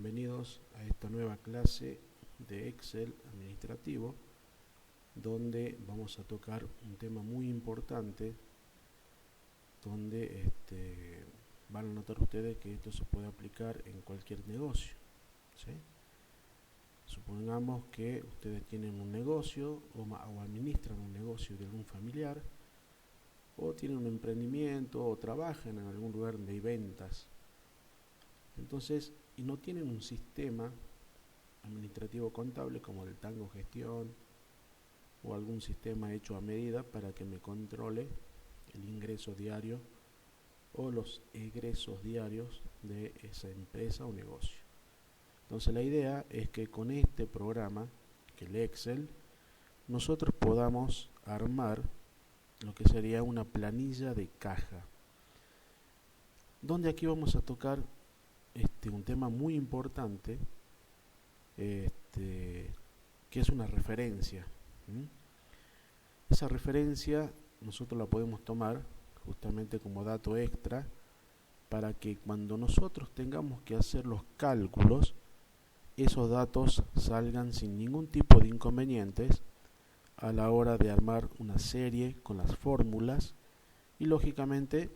Bienvenidos a esta nueva clase de Excel administrativo, donde vamos a tocar un tema muy importante, donde van a notar ustedes que esto se puede aplicar en cualquier negocio, ¿sí? Supongamos que ustedes tienen un negocio o administran un negocio de algún familiar, o tienen un emprendimiento o trabajan en algún lugar donde hay ventas. Entonces, y no tienen un sistema administrativo contable como el Tango Gestión o algún sistema hecho a medida para que me controle el ingreso diario o los egresos diarios de esa empresa o negocio. Entonces la idea es que con este programa, que el Excel, nosotros podamos armar lo que sería una planilla de caja, donde aquí vamos a tocar un tema muy importante, que es una referencia. Esa referencia nosotros la podemos tomar justamente como dato extra para que cuando nosotros tengamos que hacer los cálculos, esos datos salgan sin ningún tipo de inconvenientes a la hora de armar una serie con las fórmulas y lógicamente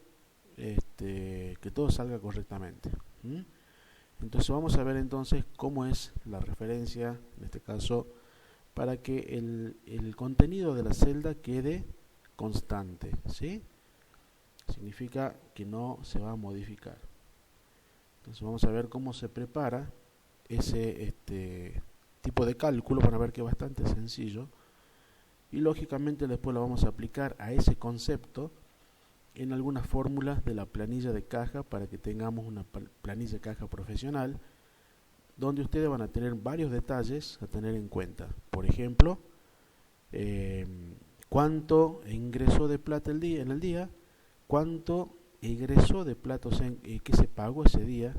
que todo salga correctamente. Entonces vamos a ver entonces cómo es la referencia, en este caso, para que el contenido de la celda quede constante, ¿sí? Significa que no se va a modificar. Entonces vamos a ver cómo se prepara ese tipo de cálculo. Van a ver que es bastante sencillo y lógicamente después lo vamos a aplicar a ese concepto en algunas fórmulas de la planilla de caja para que tengamos una planilla de caja profesional, donde ustedes van a tener varios detalles a tener en cuenta. Por ejemplo, cuánto ingresó de plata en el día, cuánto egresó de plata, o sea, qué se pagó ese día,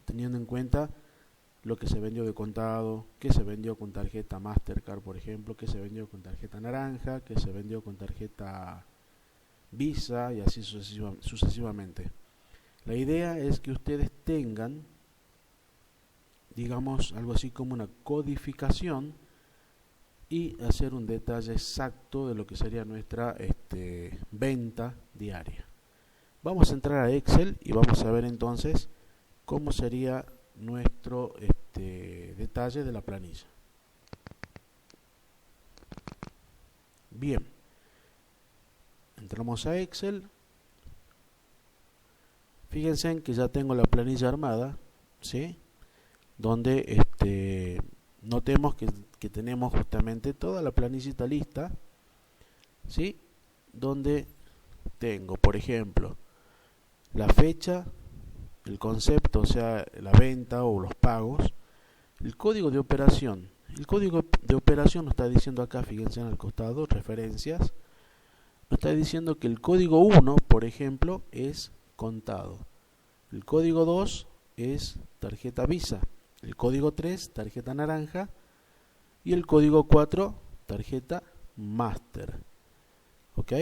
teniendo en cuenta lo que se vendió de contado, qué se vendió con tarjeta Mastercard, por ejemplo, qué se vendió con tarjeta naranja, qué se vendió con tarjeta Visa y así sucesivamente. La idea es que ustedes tengan, digamos, algo así como una codificación y hacer un detalle exacto de lo que sería nuestra venta diaria. Vamos a entrar a Excel y vamos a ver entonces cómo sería nuestro detalle de la planilla. Bien, entramos a Excel. Fíjense en que ya tengo la planilla armada, ¿sí? Donde notemos que tenemos justamente toda la planillita lista, ¿sí? Donde tengo, por ejemplo, la fecha, el concepto, o sea, la venta o los pagos, el código de operación. El código de operación nos está diciendo acá, fíjense en el costado, referencias, nos está diciendo que el código 1, por ejemplo, es contado. El código 2 es tarjeta Visa. El código 3, tarjeta naranja. Y el código 4, tarjeta Master. ¿Ok?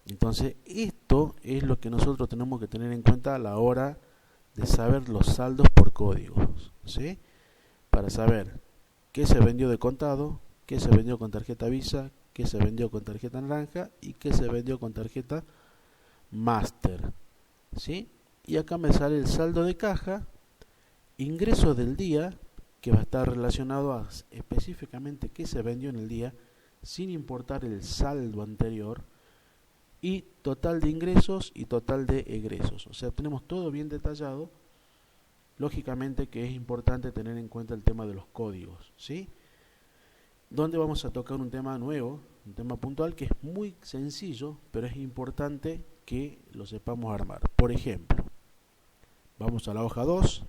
Entonces, esto es lo que nosotros tenemos que tener en cuenta a la hora de saber los saldos por códigos, ¿sí? Para saber qué se vendió de contado, qué se vendió con tarjeta Visa, qué se vendió con tarjeta naranja y qué se vendió con tarjeta Master, ¿sí? Y acá me sale el saldo de caja, ingreso del día, que va a estar relacionado a específicamente qué se vendió en el día, sin importar el saldo anterior, y total de ingresos y total de egresos. O sea, tenemos todo bien detallado. Lógicamente que es importante tener en cuenta el tema de los códigos, ¿sí? Donde vamos a tocar un tema nuevo, un tema puntual que es muy sencillo, pero es importante que lo sepamos armar. Por ejemplo, vamos a la hoja 2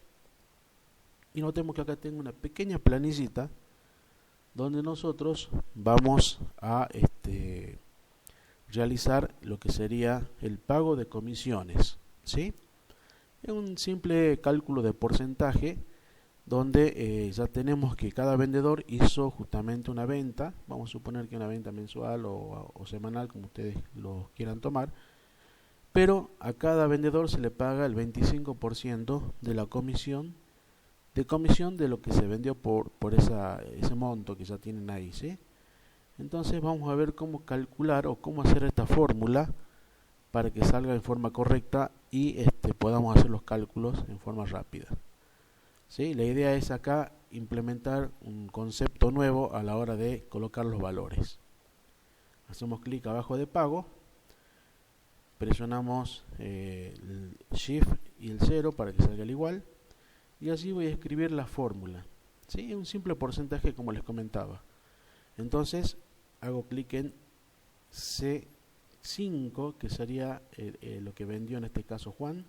y notemos que acá tengo una pequeña planillita donde nosotros vamos a realizar lo que sería el pago de comisiones, ¿sí? Es un simple cálculo de porcentaje donde ya tenemos que cada vendedor hizo justamente una venta. Vamos a suponer que una venta mensual o semanal, como ustedes lo quieran tomar, pero a cada vendedor se le paga el 25% de la comisión de lo que se vendió por ese monto que ya tienen ahí, ¿sí? Entonces vamos a ver cómo calcular o cómo hacer esta fórmula para que salga en forma correcta y podamos hacer los cálculos en forma rápida, ¿sí? La idea es acá implementar un concepto nuevo a la hora de colocar los valores. Hacemos clic abajo de pago, presionamos el Shift y el 0 para que salga el igual, y así voy a escribir la fórmula, ¿sí? Un simple porcentaje como les comentaba. Entonces hago clic en C5, que sería lo que vendió en este caso Juan,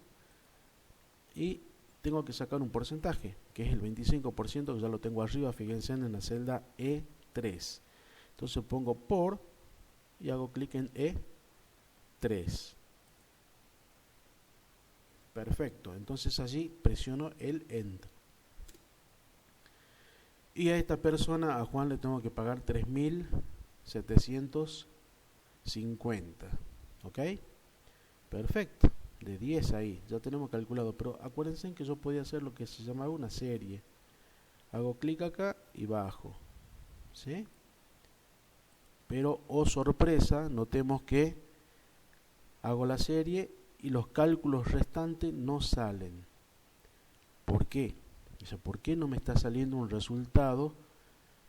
y tengo que sacar un porcentaje, que es el 25%, que ya lo tengo arriba, fíjense en la celda E3. Entonces pongo por y hago clic en E3. Perfecto, entonces allí presiono el Enter. Y a esta persona, a Juan, le tengo que pagar 3.750. ¿Ok? Perfecto. De 10 ahí, ya tenemos calculado. Pero acuérdense que yo podía hacer lo que se llamaba una serie. Hago clic acá y bajo. ¿Sí? Pero, oh sorpresa, notemos que hago la serie y los cálculos restantes no salen. ¿Por qué? ¿Por qué no me está saliendo un resultado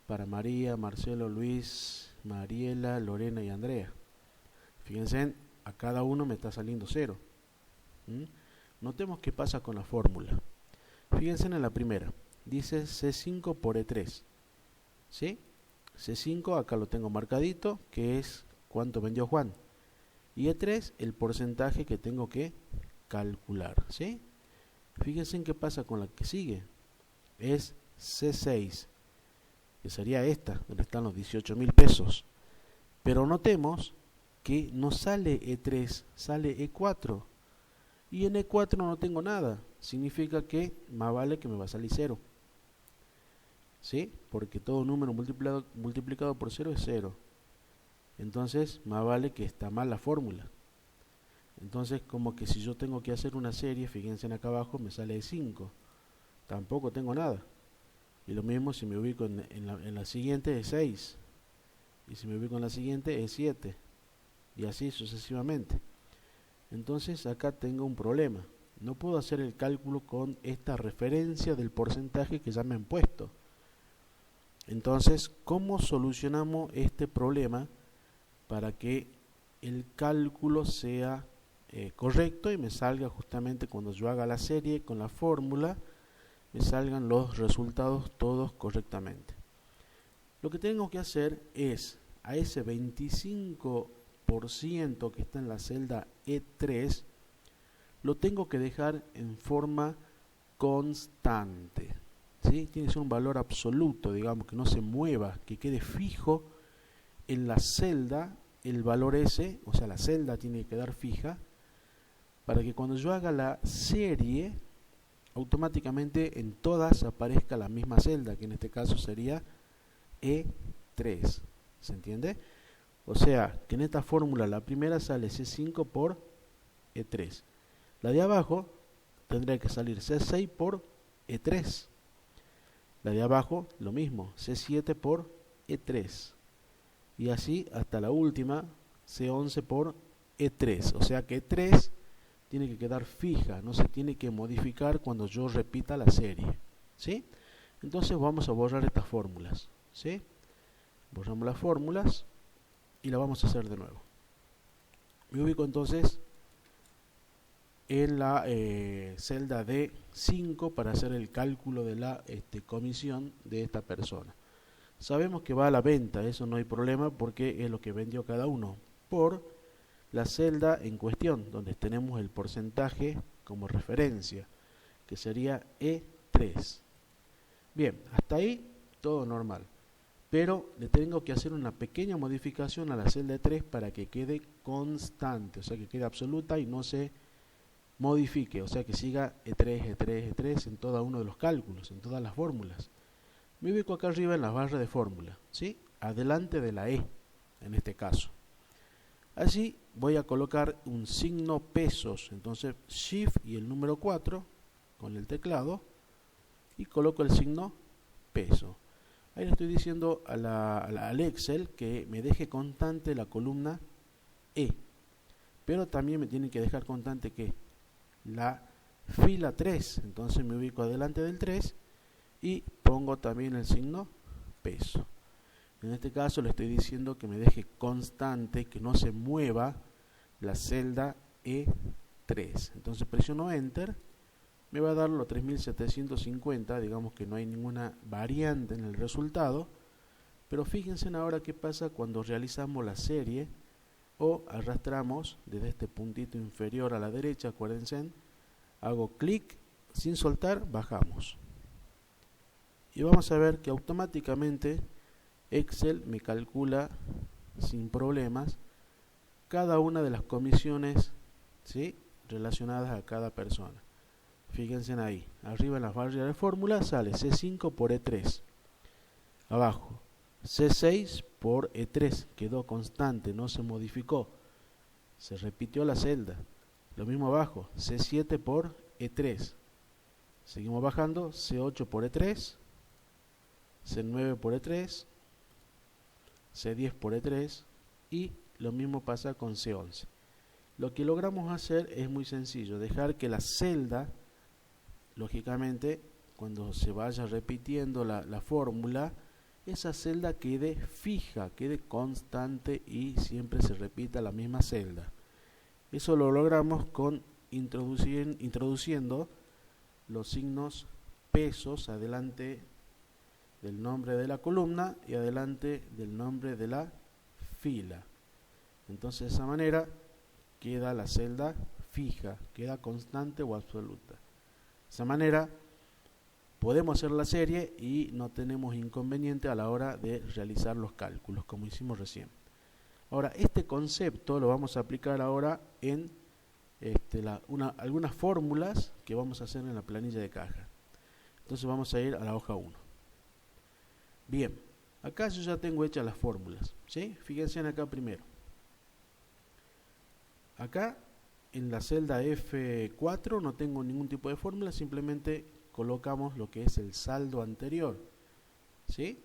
para María, Marcelo, Luis, Mariela, Lorena y Andrea? Fíjense, a cada uno me está saliendo 0. Notemos qué pasa con la fórmula. Fíjense en la primera, dice C5 por E3. ¿Sí? C5 acá lo tengo marcadito, que es cuánto vendió Juan. Y E3, el porcentaje que tengo que calcular. ¿Sí? Fíjense en qué pasa con la que sigue. Es C6, que sería esta, donde están los 18.000 pesos. Pero notemos que no sale E3, sale E4. Y en E4 no tengo nada. Significa que más vale que me va a salir 0. ¿Sí? Porque todo número multiplicado por 0 es 0. Entonces, más vale que está mal la fórmula. Entonces, como que si yo tengo que hacer una serie, fíjense en acá abajo, me sale E5. Tampoco tengo nada. Y lo mismo si me ubico en la siguiente es 6. Y si me ubico en la siguiente es 7. Y así sucesivamente. Entonces acá tengo un problema. No puedo hacer el cálculo con esta referencia del porcentaje que ya me han puesto. Entonces, ¿cómo solucionamos este problema para que el cálculo sea correcto y me salga justamente cuando yo haga la serie con la fórmula, me salgan los resultados todos correctamente? Lo que tengo que hacer es a ese 25% que está en la celda E3, lo tengo que dejar en forma constante, ¿sí? Tiene que ser un valor absoluto, digamos, que no se mueva, que quede fijo en la celda el valor ese, o sea, la celda tiene que quedar fija, para que cuando yo haga la serie, automáticamente en todas aparezca la misma celda, que en este caso sería E3. ¿Se entiende? O sea, que en esta fórmula la primera sale C5 por E3. La de abajo tendría que salir C6 por E3. La de abajo, lo mismo, C7 por E3. Y así hasta la última, C11 por E3. O sea que E3 tiene que quedar fija, no se tiene que modificar cuando yo repita la serie. ¿Sí? Entonces vamos a borrar estas fórmulas. ¿Sí? Borramos las fórmulas y la vamos a hacer de nuevo. Me ubico entonces en la celda D5 para hacer el cálculo de la comisión de esta persona. Sabemos que va a la venta, eso no hay problema porque es lo que vendió cada uno, por la celda en cuestión, donde tenemos el porcentaje como referencia, que sería E3. Bien, hasta ahí todo normal. Pero le tengo que hacer una pequeña modificación a la celda E3 para que quede constante, o sea que quede absoluta y no se modifique, o sea que siga E3, E3, E3 en cada uno de los cálculos, en todas las fórmulas. Me ubico acá arriba en la barra de fórmula, ¿sí? Adelante de la E, en este caso. Así voy a colocar un signo pesos. Entonces Shift y el número 4 con el teclado y coloco el signo peso. Ahí le estoy diciendo al Excel que me deje constante la columna E, pero también me tiene que dejar constante que la fila 3. Entonces me ubico adelante del 3 y pongo también el signo peso. En este caso le estoy diciendo que me deje constante, que no se mueva la celda E3. Entonces presiono Enter, me va a dar los 3750, digamos que no hay ninguna variante en el resultado, pero fíjense ahora qué pasa cuando realizamos la serie o arrastramos desde este puntito inferior a la derecha. Acuérdense, hago clic, sin soltar, bajamos. Y vamos a ver que automáticamente Excel me calcula sin problemas cada una de las comisiones, ¿sí?, relacionadas a cada persona. Fíjense ahí, arriba en las barras de fórmula sale C5 por E3, abajo C6 por E3, quedó constante, no se modificó, se repitió la celda. Lo mismo abajo, C7 por E3, seguimos bajando, C8 por E3, C9 por E3, C10 por E3 y lo mismo pasa con C11. Lo que logramos hacer es muy sencillo, dejar que la celda, lógicamente, cuando se vaya repitiendo la fórmula, esa celda quede fija, quede constante y siempre se repita la misma celda. Eso lo logramos con introduciendo los signos pesos adelante del nombre de la columna y adelante del nombre de la fila. Entonces de esa manera queda la celda fija, queda constante o absoluta. De esa manera podemos hacer la serie y no tenemos inconveniente a la hora de realizar los cálculos como hicimos recién. Ahora este concepto lo vamos a aplicar ahora en algunas fórmulas que vamos a hacer en la planilla de caja. Entonces vamos a ir a la hoja 1. Bien, acá yo ya tengo hechas las fórmulas, ¿sí? Fíjense en acá primero. Acá en la celda F4 no tengo ningún tipo de fórmula, simplemente colocamos lo que es el saldo anterior, ¿sí?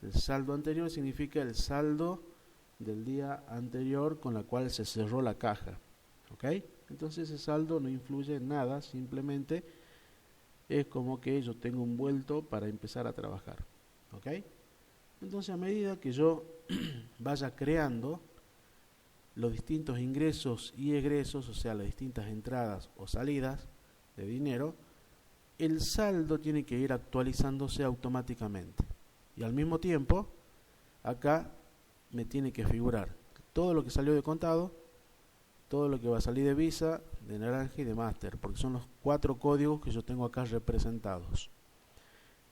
El saldo anterior significa el saldo del día anterior con la cual se cerró la caja, ¿ok? Entonces ese saldo no influye en nada, simplemente es como que yo tengo un vuelto para empezar a trabajar, ¿ok? Entonces a medida que yo vaya creando los distintos ingresos y egresos, o sea las distintas entradas o salidas de dinero, el saldo tiene que ir actualizándose automáticamente y al mismo tiempo acá me tiene que figurar todo lo que salió de contado, todo lo que va a salir de Visa, de Naranja y de Master, porque son los 4 códigos que yo tengo acá representados.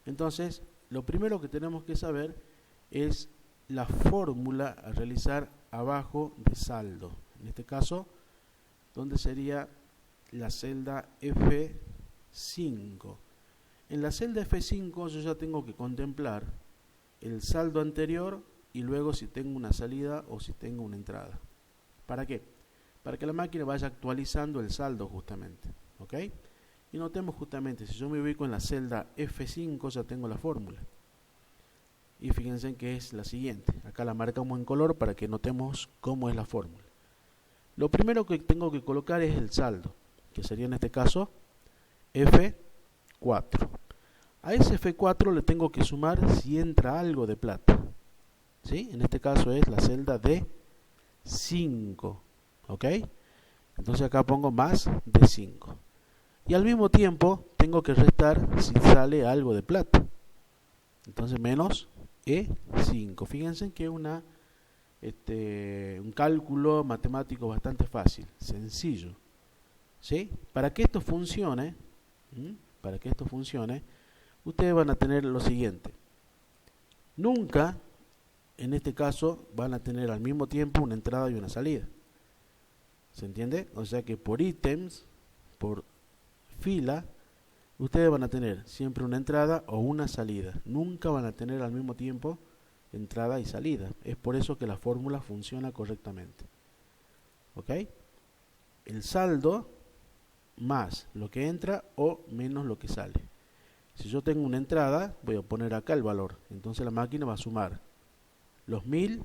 Entonces lo primero que tenemos que saber es la fórmula a realizar abajo de saldo, en este caso donde sería la celda F5. En la celda F5 yo ya tengo que contemplar el saldo anterior y luego si tengo una salida o si tengo una entrada. ¿Para qué? Para que la máquina vaya actualizando el saldo justamente, ¿ok? Y notemos justamente, si yo me ubico en la celda F5 ya tengo la fórmula. Y fíjense que es la siguiente, acá la marcamos en color para que notemos cómo es la fórmula. Lo primero que tengo que colocar es el saldo, que sería en este caso F4. A ese F4 le tengo que sumar si entra algo de plata, ¿sí? En este caso es la celda D5, ¿ok? Entonces acá pongo más D5. Y al mismo tiempo tengo que restar si sale algo de plata. Entonces menos E5. Fíjense que es un cálculo matemático bastante fácil, sencillo, ¿sí? Para que esto funcione, ustedes van a tener lo siguiente. Nunca, en este caso, van a tener al mismo tiempo una entrada y una salida. ¿Se entiende? O sea que por ítems, por fila, ustedes van a tener siempre una entrada o una salida. Nunca van a tener al mismo tiempo entrada y salida. Es por eso que la fórmula funciona correctamente. ¿ok? El saldo más lo que entra o menos lo que sale. Si yo tengo una entrada, voy a poner acá el valor. Entonces la máquina va a sumar los 1000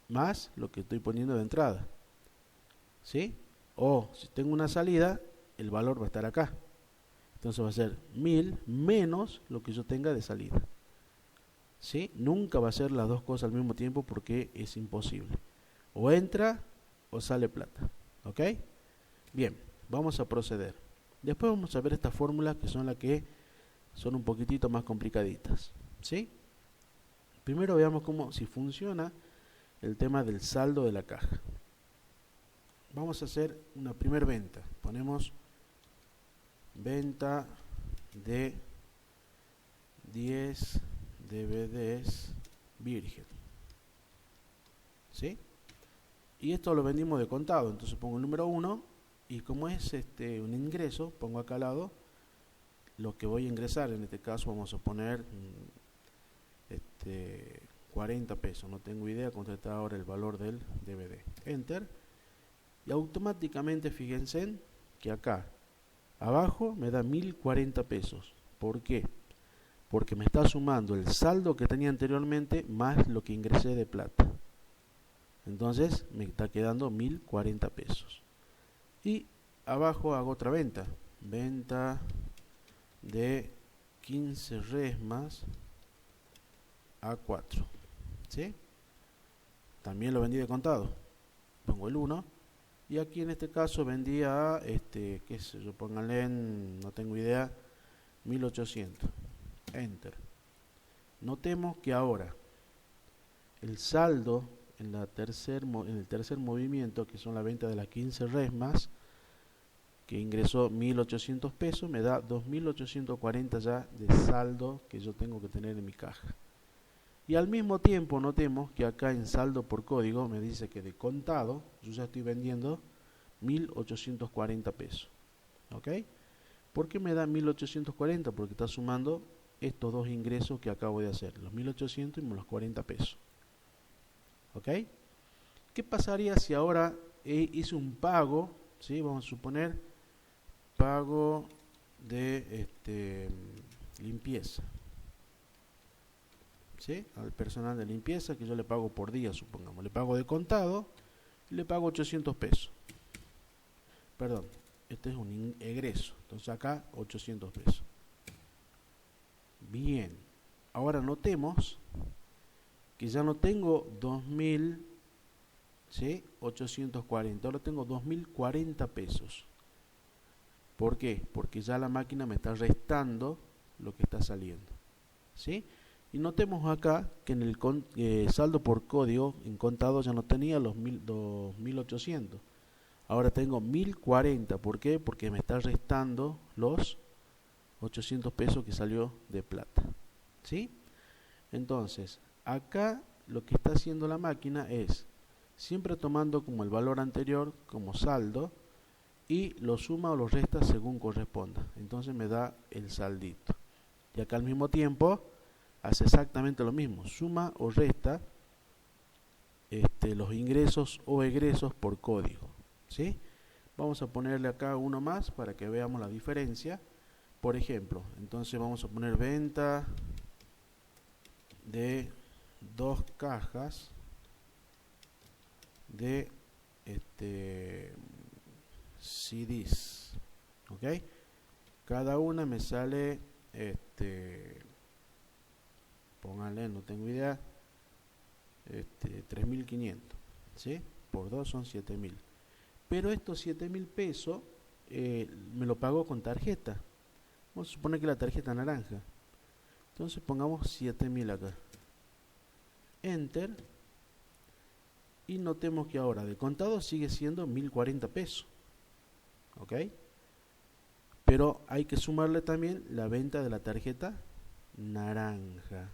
más lo que estoy poniendo de entrada, ¿sí? O si tengo una salida, el valor va a estar acá. Entonces va a ser 1000 menos lo que yo tenga de salida, ¿sí? Nunca va a ser las dos cosas al mismo tiempo porque es imposible. O entra o sale plata, ¿ok? Bien, vamos a proceder. Después vamos a ver estas fórmulas que son las que son un poquitito más complicaditas, ¿sí? Primero veamos si funciona el tema del saldo de la caja. Vamos a hacer una primera venta. Ponemos venta de 10 DVDs virgen, ¿sí? Y esto lo vendimos de contado, entonces pongo el número 1 y como es un ingreso, pongo acá al lado lo que voy a ingresar. En este caso vamos a poner 40 pesos, no tengo idea cuánto está ahora el valor del DVD. Enter, y automáticamente fíjense que acá abajo me da 1040 pesos. ¿Por qué? Porque me está sumando el saldo que tenía anteriormente más lo que ingresé de plata. Entonces me está quedando 1040 pesos. Y abajo hago otra venta. Venta de 15 resmas a 4. ¿Sí? También lo vendí de contado. Pongo el 1. Y aquí en este caso vendía, qué sé yo, pónganle en, no tengo idea, 1800. Enter. Notemos que ahora el saldo en el tercer movimiento, que son la venta de las 15 resmas, que ingresó 1800 pesos, me da 2840 ya de saldo que yo tengo que tener en mi caja. Y al mismo tiempo notemos que acá en saldo por código me dice que de contado yo ya estoy vendiendo 1840 pesos. ¿Ok? ¿Por qué me da 1840? Porque está sumando estos dos ingresos que acabo de hacer, los 1800 y los 40 pesos. ¿Ok? ¿Qué pasaría si ahora hice un pago? ¿Sí? Vamos a suponer pago de limpieza, ¿sí? Al personal de limpieza, que yo le pago por día, supongamos, le pago de contado y le pago 800 pesos. Perdón, este es un egreso, entonces acá 800 pesos. Bien, ahora notemos que ya no tengo 2000, ¿sí? 840, ahora tengo 2040 pesos. ¿Por qué? Porque ya la máquina me está restando lo que está saliendo, ¿sí? Y notemos acá que en el saldo por código en contado ya no tenía los 2800. Ahora tengo 1040. ¿Por qué? Porque me está restando los 800 pesos que salió de plata, ¿sí? Entonces, acá lo que está haciendo la máquina es siempre tomando como el valor anterior como saldo y lo suma o lo resta según corresponda. Entonces me da el saldito. Y acá al mismo tiempo hace exactamente lo mismo, suma o resta los ingresos o egresos por código, ¿sí? Vamos a ponerle acá uno más para que veamos la diferencia. Por ejemplo, entonces vamos a poner venta de 2 cajas de CDs, ¿ok? Cada una me sale pónganle, no tengo idea, 3500, ¿sí? Por 2 son 7000. Pero estos 7000 pesos me lo pago con tarjeta. Vamos a suponer que la tarjeta naranja. Entonces pongamos 7000 acá. Enter. Y notemos que ahora de contado sigue siendo 1040 pesos. ¿Ok? Pero hay que sumarle también la venta de la tarjeta naranja.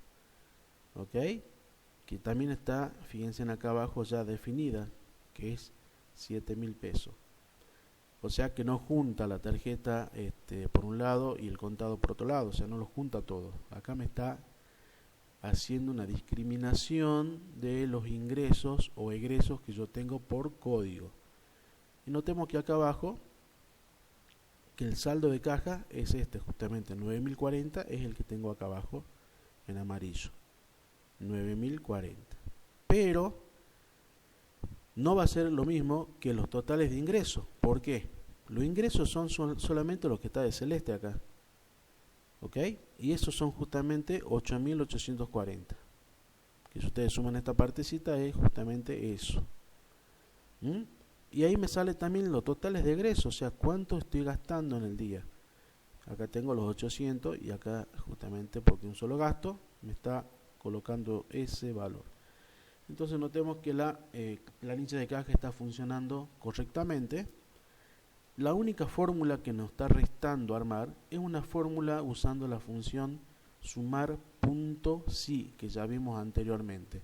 ¿Ok? Que también está, fíjense en acá abajo ya definida, que es 7000 pesos. O sea que no junta la tarjeta por un lado y el contado por otro lado, o sea, no lo junta todo. Acá me está haciendo una discriminación de los ingresos o egresos que yo tengo por código. Y notemos que acá abajo, que el saldo de caja es este, justamente 9040 es el que tengo acá abajo en amarillo, 9040. Pero no va a ser lo mismo que los totales de ingresos. ¿Por qué? Los ingresos son solamente los que está de celeste acá, ¿ok? Y esos son justamente 8840. Que si ustedes suman esta partecita es justamente eso. ¿Mm? Y ahí me sale también los totales de egresos, o sea, cuánto estoy gastando en el día. Acá tengo los 800 y acá justamente porque un solo gasto me está colocando ese valor. Entonces notemos que la planilla de caja está funcionando correctamente. La única fórmula que nos está restando armar es una fórmula usando la función sumar.si que ya vimos anteriormente.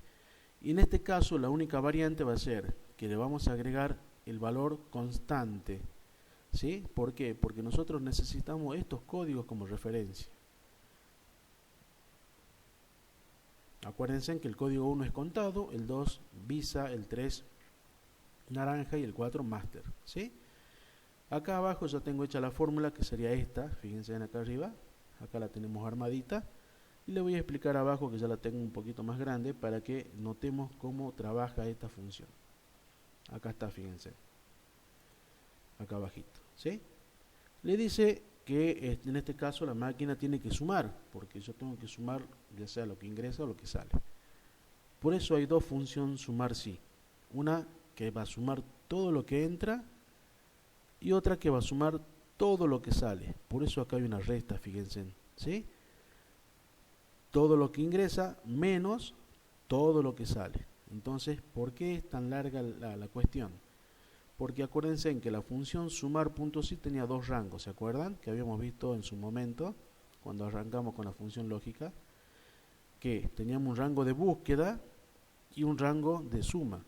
Y en este caso la única variante va a ser que le vamos a agregar el valor constante. ¿Sí? ¿Por qué? Porque nosotros necesitamos estos códigos como referencia. Acuérdense que el código 1 es contado, el 2 Visa, el 3 naranja y el 4 Master. ¿Sí? Acá abajo ya tengo hecha la fórmula que sería esta, fíjense en acá arriba, acá la tenemos armadita. Y le voy a explicar abajo que ya la tengo un poquito más grande para que notemos cómo trabaja esta función. Acá está, fíjense. Acá abajito, ¿sí? Le dice que en este caso la máquina tiene que sumar, porque yo tengo que sumar ya sea lo que ingresa o lo que sale. Por eso hay dos funciones sumar sí. Una que va a sumar todo lo que entra y otra que va a sumar todo lo que sale. Por eso acá hay una resta, fíjense, ¿sí? Todo lo que ingresa menos todo lo que sale. Entonces, ¿por qué es tan larga la cuestión? Porque acuérdense en que la función sumar.si tenía dos rangos, ¿se acuerdan? Que habíamos visto en su momento, cuando arrancamos con la función lógica, que teníamos un rango de búsqueda y un rango de suma.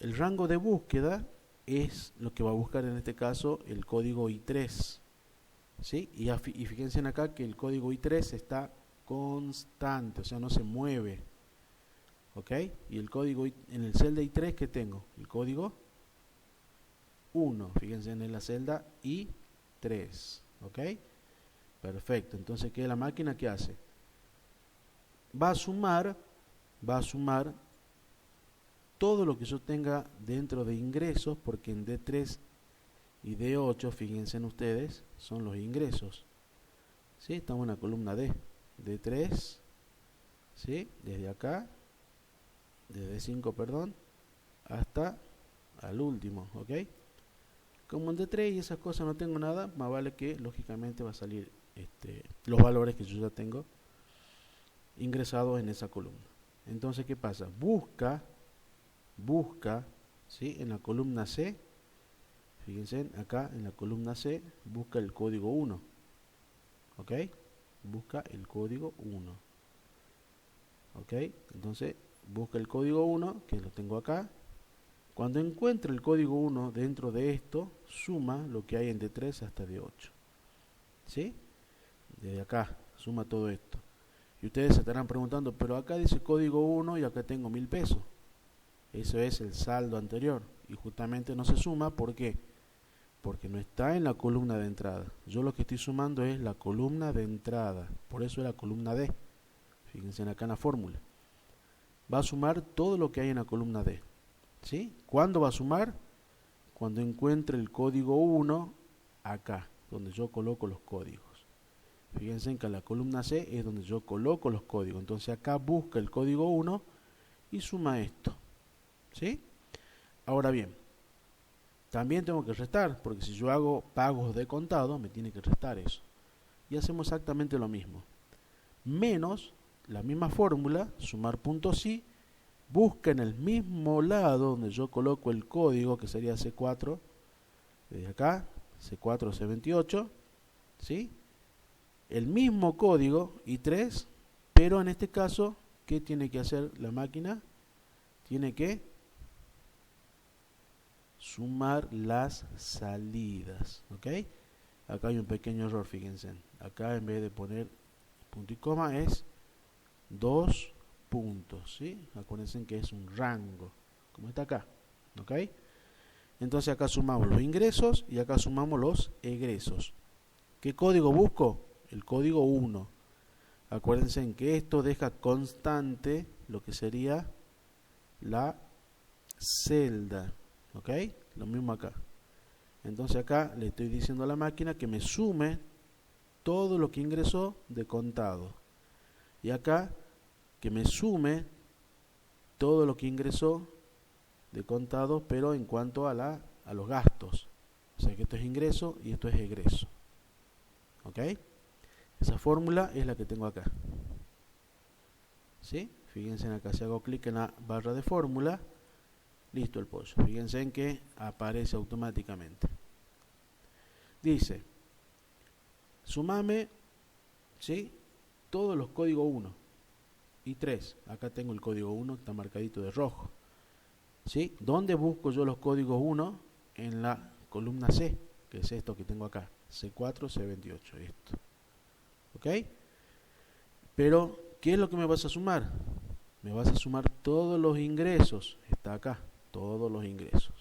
El rango de búsqueda es lo que va a buscar en este caso el código I3, ¿sí? Y fíjense acá que el código I3 está constante, o sea, no se mueve, ¿ok? Y el código en el celda I3 que tengo, el código 1, fíjense en la celda I3, ¿ok? Perfecto, entonces ¿qué es la máquina que hace? Va a sumar todo lo que yo tenga dentro de ingresos, porque en D3 y D8, fíjense en ustedes, son los ingresos, ¿sí? Estamos en la columna D, D3, ¿sí? Desde acá, desde 5, perdón, hasta al último, ¿ok? Como en D3 y esas cosas no tengo nada, más vale que lógicamente va a salir los valores que yo ya tengo ingresados en esa columna. Entonces, ¿qué pasa? Busca, ¿sí? En la columna C, fíjense, acá en la columna C, busca el código 1, ¿ok? Busca el código 1, ¿ok? Entonces, busca el código 1, que lo tengo acá. Cuando encuentre el código 1 dentro de esto, suma lo que hay en D3 hasta D8, ¿sí? Desde acá, suma todo esto. Y ustedes se estarán preguntando, pero acá dice código 1 y acá tengo 1000 pesos. Eso es el saldo anterior. Y justamente no se suma, ¿por qué? Porque no está en la columna de entrada. Yo lo que estoy sumando es la columna de entrada. Por eso es la columna D. Fíjense acá en la fórmula. Va a sumar todo lo que hay en la columna D. ¿Sí? ¿Cuándo va a sumar? Cuando encuentre el código 1 acá, donde yo coloco los códigos. Fíjense que en la columna C es donde yo coloco los códigos. Entonces acá busca el código 1 y suma esto. ¿Sí? Ahora bien, también tengo que restar, porque si yo hago pagos de contado, me tiene que restar eso. Y hacemos exactamente lo mismo. Menos la misma fórmula, sumar.si, busca en el mismo lado donde yo coloco el código, que sería C4, desde acá, C4, C28, ¿sí? El mismo código I3, pero en este caso, ¿qué tiene que hacer la máquina? Tiene que sumar las salidas, ¿ok? Acá hay un pequeño error, fíjense. Acá en vez de poner punto y coma es 2 puntos, ¿sí? Acuérdense que es un rango, como está acá, ¿ok? Entonces acá sumamos los ingresos y acá sumamos los egresos. ¿Qué código busco? El código 1. Acuérdense en que esto deja constante lo que sería la celda. ¿Ok? Lo mismo acá. Entonces acá le estoy diciendo a la máquina que me sume todo lo que ingresó de contado. Y acá que me sume todo lo que ingresó de contado, pero en cuanto a los gastos. O sea que esto es ingreso y esto es egreso. ¿Ok? Esa fórmula es la que tengo acá. ¿Sí? Fíjense acá, si hago clic en la barra de fórmula, listo el pollo. Fíjense en que aparece automáticamente. Dice, sumame, ¿sí?, todos los códigos 1 y 3. Acá tengo el código 1, está marcadito de rojo. ¿Sí? ¿Dónde busco yo los códigos 1? En la columna C, que es esto que tengo acá, C4, C28, esto. ¿Ok? Pero, ¿qué es lo que me vas a sumar? Me vas a sumar todos los ingresos. Está acá, todos los ingresos.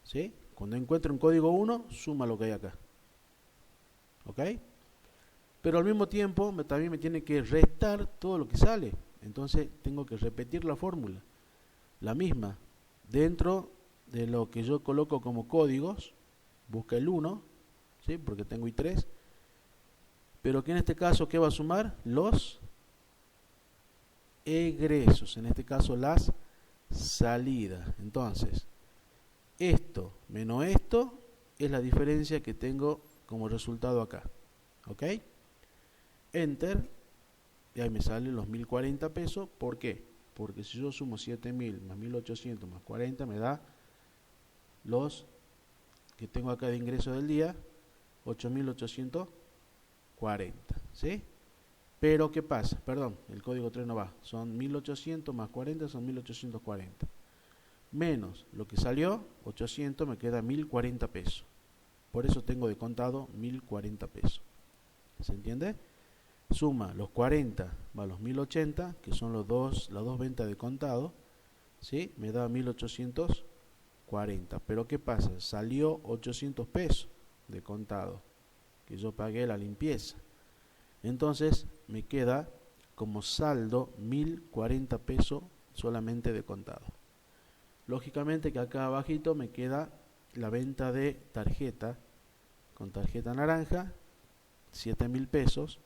¿Sí? Cuando encuentre un código 1, suma lo que hay acá. ¿Ok? Pero al mismo tiempo también me tiene que restar todo lo que sale. Entonces tengo que repetir la fórmula. La misma. Dentro de lo que yo coloco como códigos, busca el 1, ¿sí?, porque tengo i3. Pero que en este caso, ¿qué va a sumar? Los egresos. En este caso, las salidas. Entonces, esto menos esto es la diferencia que tengo como resultado acá. ¿Ok? Enter. Y ahí me salen los 1040 pesos. ¿Por qué? Porque si yo sumo 7000 más 1800 más 40 me da los que tengo acá de ingreso del día, 8840. ¿Sí? Pero ¿qué pasa? Perdón, el código 3 no va. Son 1800 más 40 son 1840. Menos lo que salió, 800, me queda 1040 pesos. Por eso tengo de contado 1040 pesos. ¿Se entiende? Suma los 40 más los 1080, que son las dos ventas de contado, ¿sí?, me da 1840. Pero ¿qué pasa? Salió 800 pesos de contado, que yo pagué la limpieza. Entonces me queda como saldo 1040 pesos solamente de contado. Lógicamente que acá abajito me queda la venta de tarjeta, con tarjeta naranja, 7000 pesos.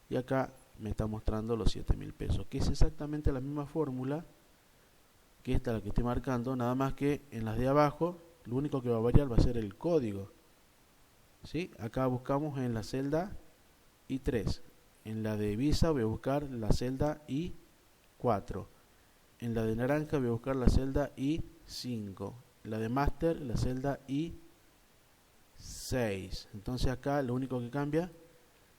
Y acá me está mostrando los 7000 pesos, que es exactamente la misma fórmula que esta, la que estoy marcando, nada más que en las de abajo, lo único que va a variar va a ser el código. ¿Sí? Acá buscamos en la celda I3. En la de Visa voy a buscar la celda I4. En la de naranja voy a buscar la celda I5. En la de Master, la celda I6. Entonces acá lo único que cambia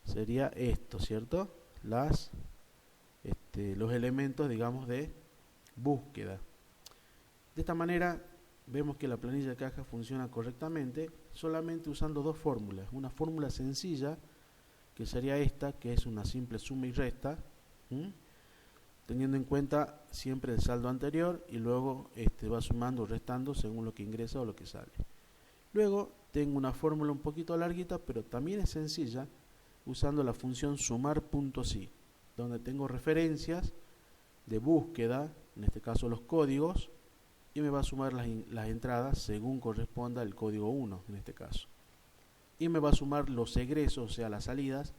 sería esto, ¿cierto? Los elementos, digamos, de búsqueda. De esta manera vemos que la planilla de caja funciona correctamente solamente usando dos fórmulas. Una fórmula sencilla, que sería esta, que es una simple suma y resta, teniendo en cuenta siempre el saldo anterior, y luego va sumando o restando según lo que ingresa o lo que sale. Luego tengo una fórmula un poquito larguita, pero también es sencilla, usando la función sumar.si, donde tengo referencias de búsqueda, en este caso los códigos, y me va a sumar las entradas según corresponda el código 1, en este caso. Y me va a sumar los egresos, o sea, las salidas,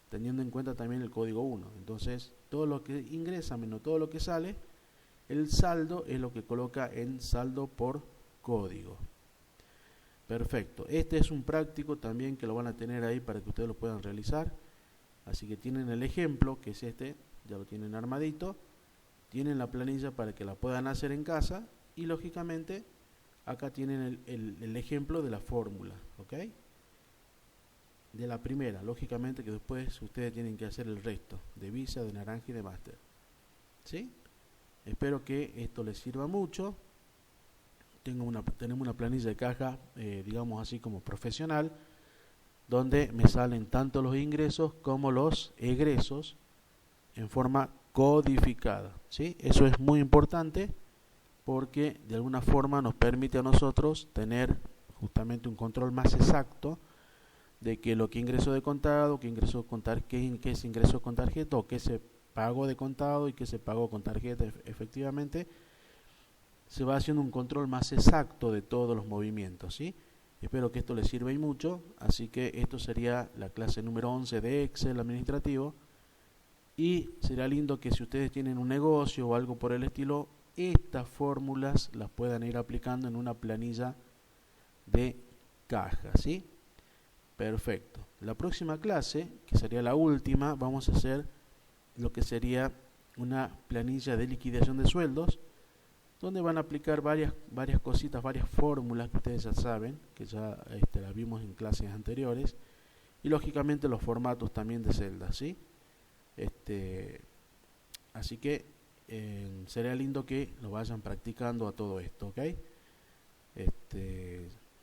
teniendo en cuenta también el código 1. Entonces, todo lo que ingresa menos todo lo que sale, el saldo es lo que coloca en saldo por código. Perfecto, este es un práctico también que lo van a tener ahí para que ustedes lo puedan realizar. Así que tienen el ejemplo, que es este, ya lo tienen armadito. Tienen la planilla para que la puedan hacer en casa. Y lógicamente, acá tienen el ejemplo de la fórmula, ¿ok? De la primera, lógicamente que después ustedes tienen que hacer el resto, de Visa, de naranja y de Master. ¿Sí? Espero que esto les sirva mucho. Tenemos una planilla de caja, digamos así como profesional, donde me salen tanto los ingresos como los egresos en forma codificada. ¿Sí? Eso es muy importante porque de alguna forma nos permite a nosotros tener justamente un control más exacto de que lo que ingresó de contado, que se ingresó con tarjeta, o que se pagó de contado y que se pagó con tarjeta efectivamente. Se va haciendo un control más exacto de todos los movimientos, ¿sí? Espero que esto les sirva y mucho. Así que esto sería la clase número 11 de Excel administrativo. Y será lindo que si ustedes tienen un negocio o algo por el estilo, estas fórmulas las puedan ir aplicando en una planilla de caja, ¿sí? Perfecto. La próxima clase, que sería la última, vamos a hacer lo que sería una planilla de liquidación de sueldos, donde van a aplicar varias cositas, varias fórmulas que ustedes ya saben, que ya las vimos en clases anteriores, y lógicamente los formatos también de celdas, ¿sí? Así que sería lindo que lo vayan practicando a todo esto, ¿ok?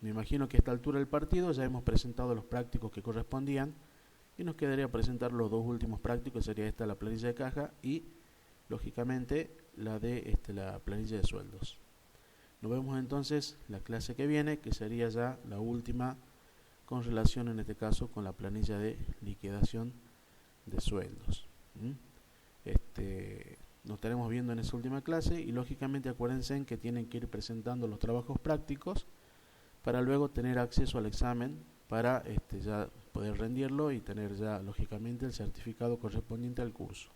Me imagino que a esta altura del partido ya hemos presentado los prácticos que correspondían, y nos quedaría presentar los dos últimos prácticos. Sería esta la planilla de caja y lógicamente la de la planilla de sueldos. Nos vemos entonces la clase que viene, que sería ya la última con relación en este caso con la planilla de liquidación de sueldos. Nos estaremos viendo en esa última clase, y lógicamente acuérdense en que tienen que ir presentando los trabajos prácticos para luego tener acceso al examen, para ya poder rendirlo y tener ya lógicamente el certificado correspondiente al curso.